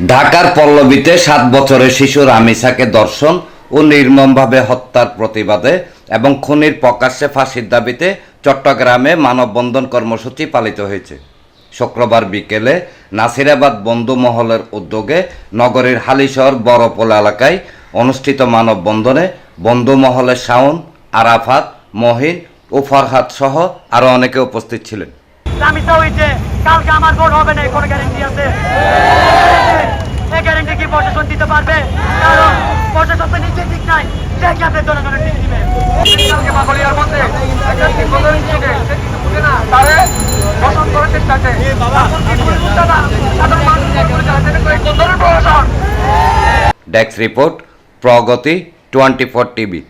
ঢাকার পল্লবীতে ৭ বছরের শিশু রামিসাকে ধর্ষণ ও নির্মমভাবে হত্যার প্রতিবাদে এবং খুনির প্রকাশ্যে ফাঁসির দাবিতে চট্টগ্রামে মানববন্ধন কর্মসূচি পালিত হয়েছে। শুক্রবার বিকেলে নাসিরাবাদ বন্ধু মহলের উদ্যোগে নগরীর হালিশহর বড়পোল এলাকায় অনুষ্ঠিত মানববন্ধনে বন্ধু মহলের শাওন, আরাফাত, মহিন ও ফরহাদ সহ আরও অনেকে উপস্থিত ছিলেন। রামিসা হইছে, কালকে আমার ভোট হবে না, কোনো গ্যারান্টি আছে? এই গ্যারান্টি কি প্রশাসন দিতে পারবে? কারণ প্রশাসন তো নিজে ঠিক নাই, সে কি আপনার জনগণের ঠিক দিবে? কালকে বাকলিয়ার মধ্যে একটা বিপদের ইনসিডেন্ট, সে কিছু বুঝে না, তারে বসন করার চেষ্টা আছে। এখন কি করে বুঝতে না? সাধারণ মানুষ কি করে জানতে পারে কোন ধরনের প্রশাসন? ডেস্ক রিপোর্ট, প্রগতি 24 টিভি।